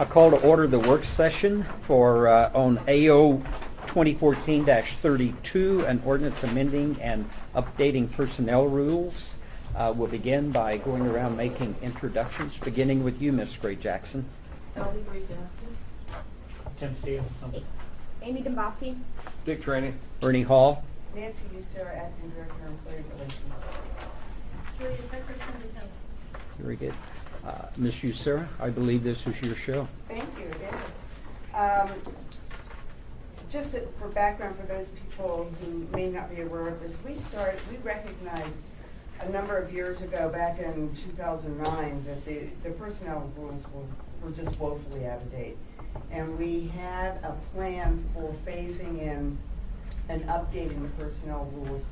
I call to order the work session for on AO 2014-32, an ordinance amending and updating personnel rules. We'll begin by going around making introductions, beginning with you, Ms. Gray Jackson. Ellie Gray Jackson. Tim Steele. Amy Dombowski. Dick Trainey. Ernie Hall. Nancy Usera, Acting Director, Employee Relations. Julia Tucker, County Council. Very good. Ms. Usera, I believe this is your show. Thank you. It is. Just for background for those people who may not be aware of this, we recognized a number of years ago, back in 2009, that the personnel rules were just woefully out of date. And we had a plan for phasing in and updating the personnel rules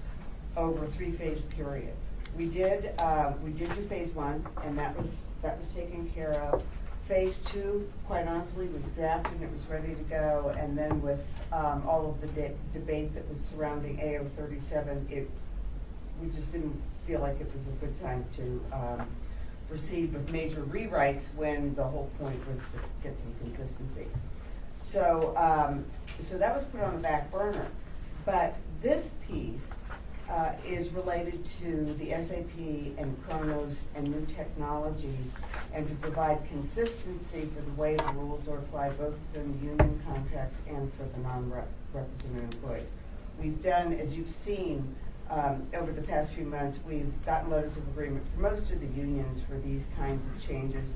over a 3-phase period. We did do phase 1, and that was taken care of. Phase 2, quite honestly, was drafted and it was ready to go. And then with all of the debate that was surrounding AO 37, we just didn't feel like it was a good time to proceed with major rewrites when the whole point was to get some consistency. So that was put on the back burner. But this piece is related to the SAP and Kronos and new technologies, and to provide consistency for the way the rules are applied both in the union contracts and for the non-represented employees. We've done, as you've seen, over the past few months, we've gotten letters of agreement for most of the unions for these kinds of changes,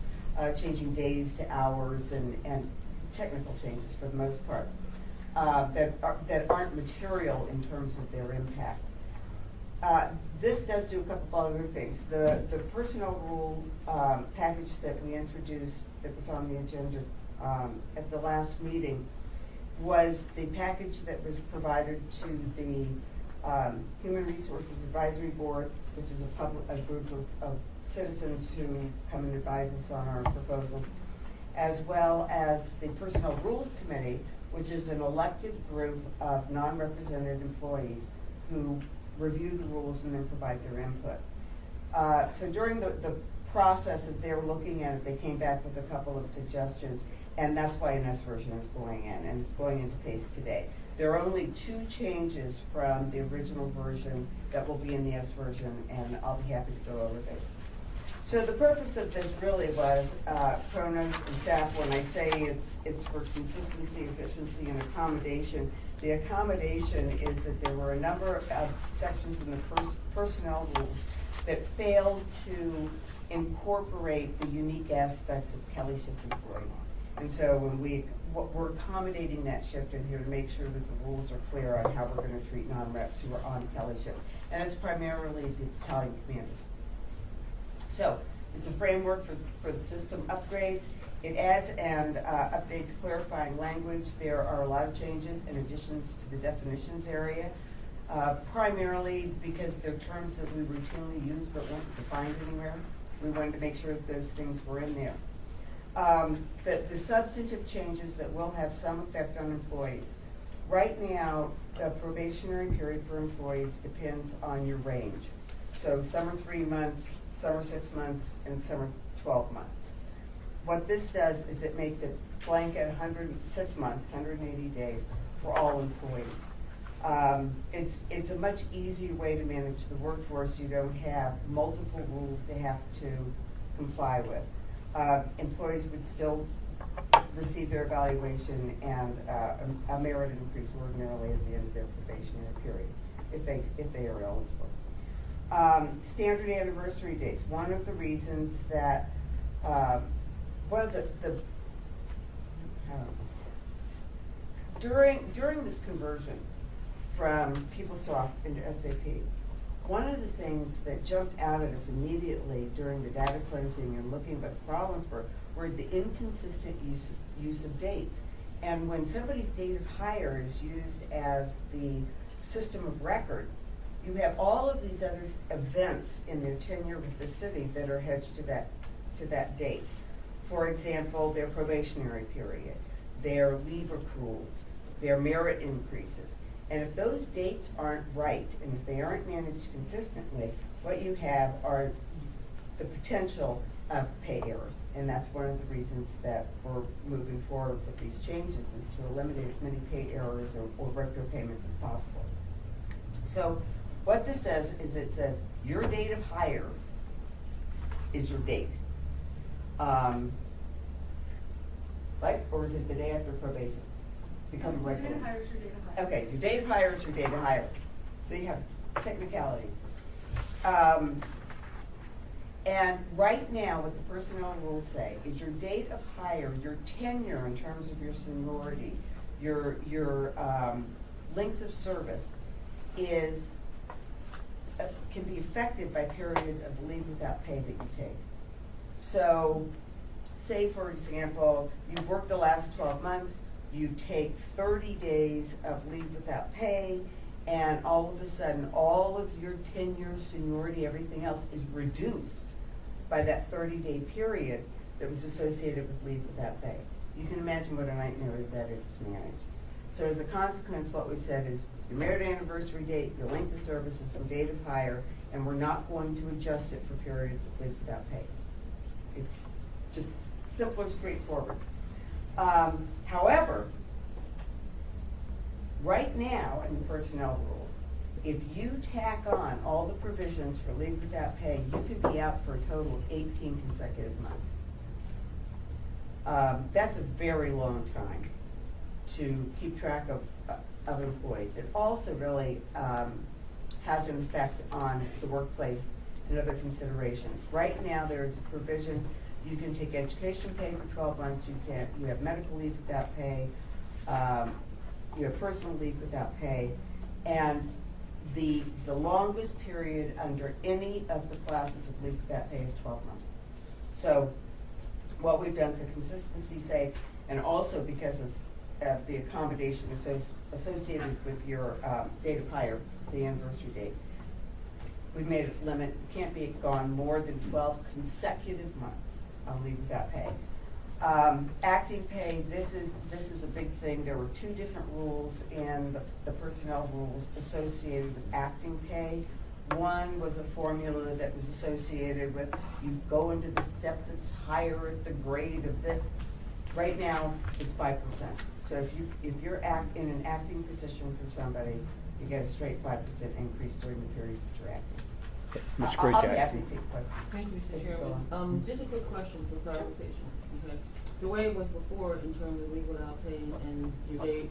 changing days to hours and technical changes for the most part, that aren't material in terms of their impact. This does do a couple of other things. The personnel rule package that we introduced that was on the agenda at the last meeting was the package that was provided to the Human Resources Advisory Board, which is a group of citizens who come and advise us on our proposals, as well as the Personnel Rules Committee, which is an elected group of non-represented employees who review the rules and then provide their input. So during the process of their looking at it, they came back with a couple of suggestions, and that's why an S version is going in, and it's going into paste today. There are only 2 changes from the original version that will be in the S version, and I'll be happy to go over those. So the purpose of this really was Kronos and SAP. When I say it's for consistency, efficiency, and accommodation, the accommodation is that there were a number of sections in the personnel rules that failed to incorporate the unique aspects of Kelly shift employees. And so when we're accommodating that shift in here to make sure that the rules are clear on how we're going to treat non-reps who are on Kelly shift. And it's primarily the battalion commanders. So it's a framework for the system upgrades. It adds and updates clarifying language. There are a lot of changes and additions to the definitions area, primarily because they're terms that we routinely use but weren't defined anywhere. We wanted to make sure that those things were in there. The substantive changes that will have some effect on employees. Right now, the probationary period for employees depends on your range. So some are 3 months, some are 6 months, and some are 12 months. What this does is it makes it blanket 106 months, 180 days for all employees. It's a much easier way to manage the workforce. You don't have multiple rules they have to comply with. Employees would still receive their evaluation and a merit increase ordinarily at the end of their probationary period, if they are eligible. Standard anniversary dates. One of the reasons that during this conversion from PeopleSoft into SAP, one of the things that jumped out at us immediately during the data cleansing and looking at what the problems were the inconsistent use of dates. And when somebody's date of hire is used as the system of record, you have all of these other events in their tenure with the city that are hedged to that date. For example, their probationary period, their leave accruals, their merit increases. And if those dates aren't right, and if they aren't managed consistently, what you have are the potential of pay errors. And that's one of the reasons that we're moving forward with these changes, is to eliminate as many pay errors or retro payments as possible. So what this says is it says your date of hire is your date. Right? Or is it the day after probation? Become Your regular. date of hire is your date of hire. Okay, your date of hire is your date of hire. So you have technicality. And right now, what the personnel rules say is your date of hire, your tenure in terms of your seniority, your length of service is can be affected by periods of leave without pay that you take. So, say for example, you've worked the last 12 months, you take 30 days of leave without pay, and all of a sudden, all of your tenure, seniority, everything else is reduced by that 30-day period that was associated with leave without pay. You can imagine what a nightmare that is to manage. So as a consequence, what we've said is your merit anniversary date, your length of service is from date of hire, and we're not going to adjust it for periods of leave without pay. It's just simple and straightforward. However, right now in the personnel rules, if you tack on all the provisions for leave without pay, you could be out for a total of 18 consecutive months. That's a very long time to keep track of employees. It also really has an effect on the workplace and other considerations. Right now, there is a provision, you can take education pay for 12 months, you have medical leave without pay, you have personal leave without pay, and the longest period under any of the classes of leave without pay is 12 months. So what we've done for consistency's sake, and also because of the accommodation associated with your date of hire, the anniversary date, we've made it limit, it can't be gone more than 12 consecutive months on leave without pay. Acting pay, this is a big thing. There were two different rules in the personnel rules associated with acting pay. One was a formula that was associated with you go into the step that's higher at the grade of this. Right now, it's 5%. So if you're in an acting position for somebody, you get a straight 5% increase during the periods that you're acting. Ms. I'll be Gray happy Jackson. to take questions. Thank you, Mr. Chairman. Just a quick question for clarification. Okay. The way it was before in terms of leave without pay and your date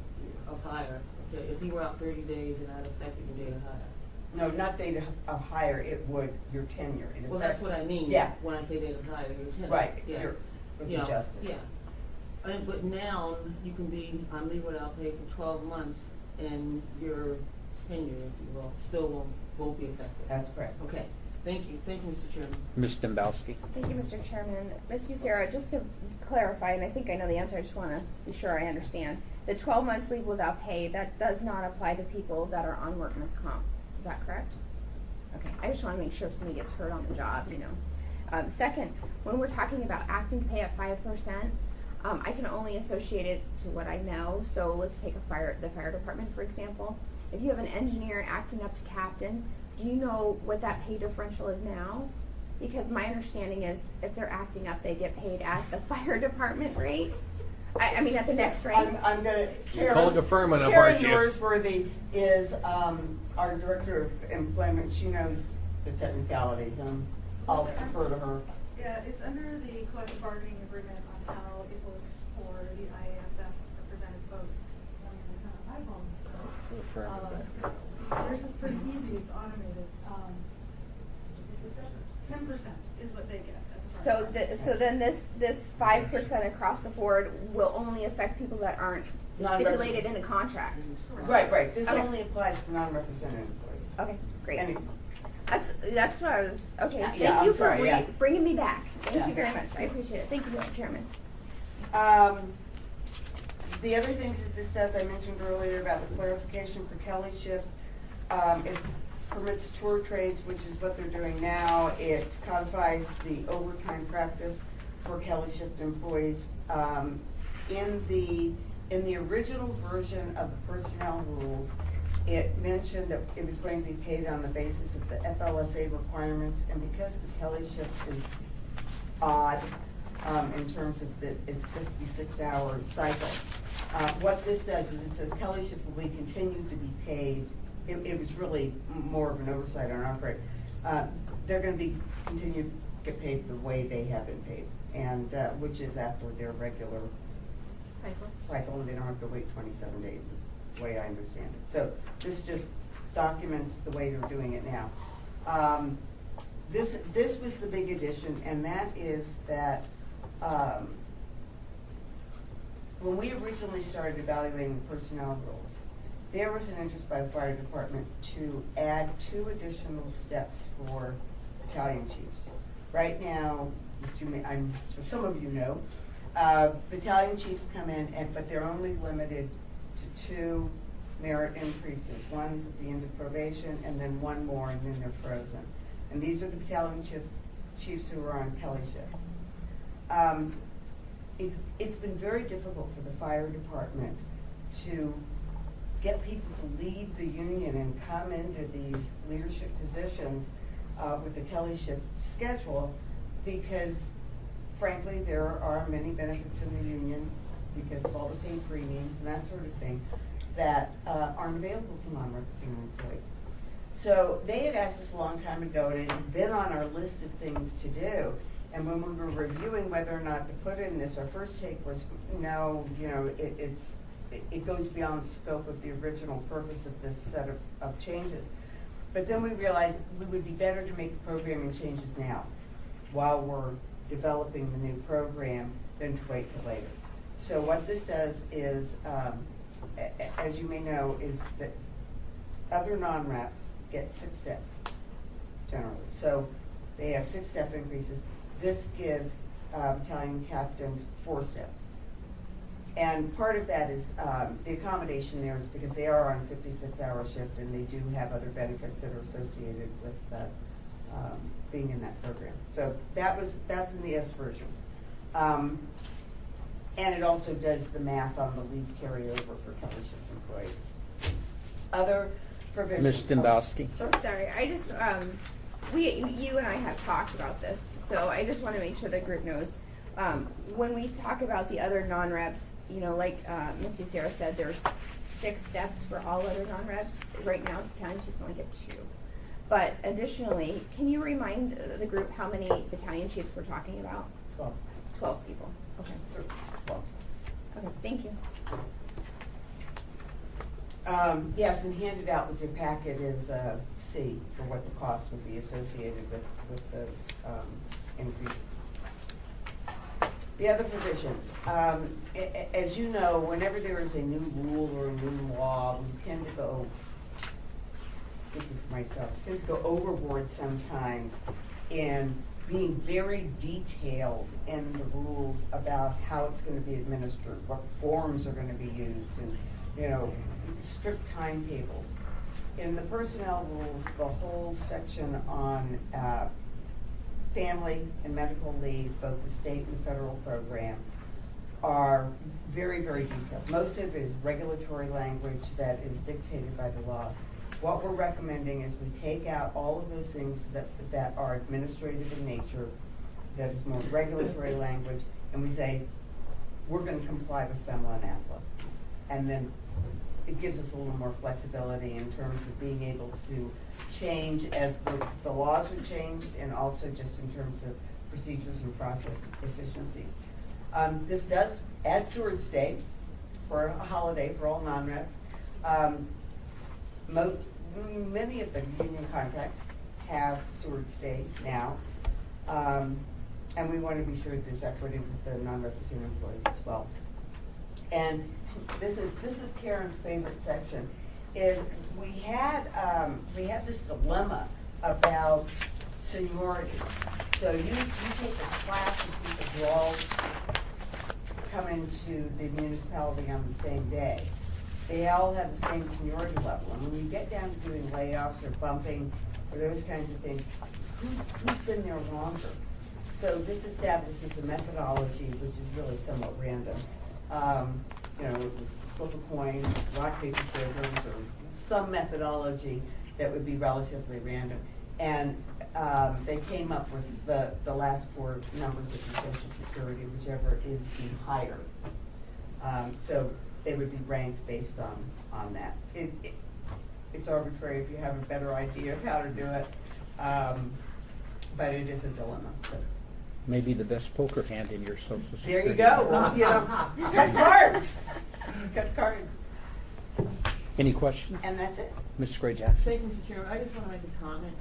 of hire, okay, if you were out 30 days and that affected your date of hire. No, not date of hire, it would your tenure. It Well, that's what I mean. Yeah. When I say date of hire, your tenure. Right, Yeah. was Yeah. adjusted. Yeah. But now you can be on leave without pay for 12 months and your tenure, if you will, still won't be affected. That's correct. Okay. Thank you. Thank you, Mr. Chairman. Ms. Dembowski. Thank you, Mr. Chairman. Ms. Sarah, just to clarify, and I think I know the answer, I just want to be sure I understand. The 12 months leave without pay, that does not apply to people that are on workman's comp. Is that correct? Okay, I just want to make sure if somebody gets hurt on the job, you know. Second, when we're talking about acting pay at 5%, I can only associate it to what I know. So let's take the fire department, for example. If you have an engineer acting up to captain, do you know what that pay differential is now? Because my understanding is if they're acting up, they get paid at the fire department rate. I mean, at the next rate. I'm going to, Calling a firm on a hardship. Karen Norsworthy is our Director of Employment. She knows the technicalities, and I'll defer to her. Yeah, it's under the collective bargaining agreement on how it works for the IAFF represented folks on the iPhone. So, theirs is pretty easy. It's automated. 10% is what they get. So then this 5% across the board will only affect people that aren't stipulated in the contract. Right. This Okay. only applies to non-represented employees. Okay, great. And That's what I was, okay. Yeah, Thank I'm you for sorry, yeah. bringing me back. Thank Yeah. you very much. I appreciate it. Thank you, Mr. Chairman. The other things that this does, I mentioned earlier about the clarification for Kelly shift. It permits tour trades, which is what they're doing now. It codifies the overtime practice for Kelly shift employees. In the original version of the personnel rules, it mentioned that it was going to be paid on the basis of the FLSA requirements, and because the Kelly shift is odd, in terms of its 56-hour cycle. What this does is it says Kelly shift will be continued to be paid. It was really more of an oversight on our part. They're going to be continued to get paid the way they have been paid, and which is after their regular cycle, and they don't have to wait 27 days, is the way I understand it. So this just documents the way they're doing it now. This was the big addition, and that is that when we originally started evaluating the personnel rules, there was an interest by the fire department to add 2 additional steps for battalion chiefs. Right now, I'm sure some of you know, battalion chiefs come in, but they're only limited to 2 merit increases. One's at the end of probation, and then 1 more, and then they're frozen. And these are the battalion chiefs who are on Kelly shift. It's been very difficult for the fire department to get people to leave the union and come into these leadership positions with the Kelly shift schedule, because frankly there are many benefits in the union because of all the paid premiums and that sort of thing that aren't available to non-represented employees. So they had asked us a long time ago, and it had been on our list of things to do. And when we were reviewing whether or not to put in this, our first take was, no, it goes beyond the scope of the original purpose of this set of changes. But then we realized we would be better to make the programming changes now while we're developing the new program than to wait till later. So what this does is, as you may know, is that other non-reps get 6 steps generally. So they have 6-step increases. This gives battalion captains 4 steps. And part of that is the accommodation there is because they are on a 56-hour shift, and they do have other benefits that are associated with being in that program. So that's in the S version. And it also does the math on the leave carryover for Kelly shift employees. Other provisions. Ms. Stendowski. Sorry, I just, you and I have talked about this, so I just want to make sure the group knows. When we talk about the other non-reps, like Ms. Sarah said, there's 6 steps for all other non-reps. Right now, battalion chiefs only get 2. But additionally, can you remind the group how many battalion chiefs we're talking about? 12. 12 people. Okay. 12. Okay, thank you. Yes, and handed out with your packet is C for what the costs would be associated with those increases. The other provisions, as you know, whenever there is a new rule or a new law, we tend to go, speaking for myself, tend to go overboard sometimes in being very detailed in the rules about how it's going to be administered, what forms are going to be used, and strict timetables. In the personnel rules, the whole section on family and medical leave, both the state and federal program, are very, very detailed. Most of it is regulatory language that is dictated by the laws. What we're recommending is we take out all of those things that are administrative in nature, that is more regulatory language, and we say, we're going to comply with FEMLA and AFLA. And then it gives us a little more flexibility in terms of being able to change as the laws are changed, and also just in terms of procedures and process efficiency. This does add Swords Day for a holiday for all non-reps. Many of the union contracts have Swords Day now, and we want to be sure that there's equity with the non-represented employees as well. And this is Karen's favorite section. Is we had this dilemma about seniority. So you take a class of people who all come into the municipality on the same day. They all have the same seniority level. And when you get down to doing layoffs or bumping or those kinds of things, who's been there longer? So this establishes a methodology which is really somewhat random. Flip a coin, rock, paper, scissors, or some methodology that would be relatively random. And they came up with the last four numbers of your Social Security, whichever is the higher. So they would be ranked based on that. It's arbitrary if you have a better idea of how to do it, but it is a dilemma. So. Maybe the best poker hand in your Social Security. There you go. Well, you know, cut cards. Cut cards. Any questions? And that's it. Mrs. Gray Jackson? Thank you, Mr. Chairman. I just want to make a comment.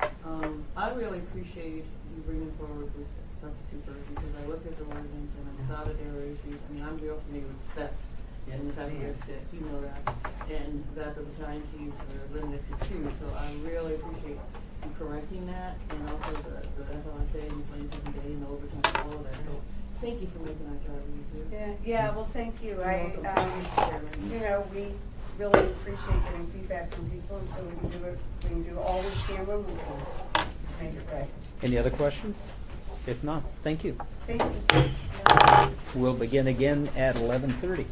I really appreciate you bringing forward this substitute version because I looked at the ordinance and I saw that there were issues. I mean, I'm real familiar with steps. And the fact that you're sick, you know that. And that the time sheets are limited to 2. So I really appreciate you correcting that. And also the FLSA and the 27 day and the overtime, all of that. So thank you for making our job easier. Yeah. Well, thank you. You're welcome. You know, we really appreciate getting feedback from people, and so we can do all we can when we can make it right. Any other questions? If not, thank you. Thank you. We'll begin again at 11:30.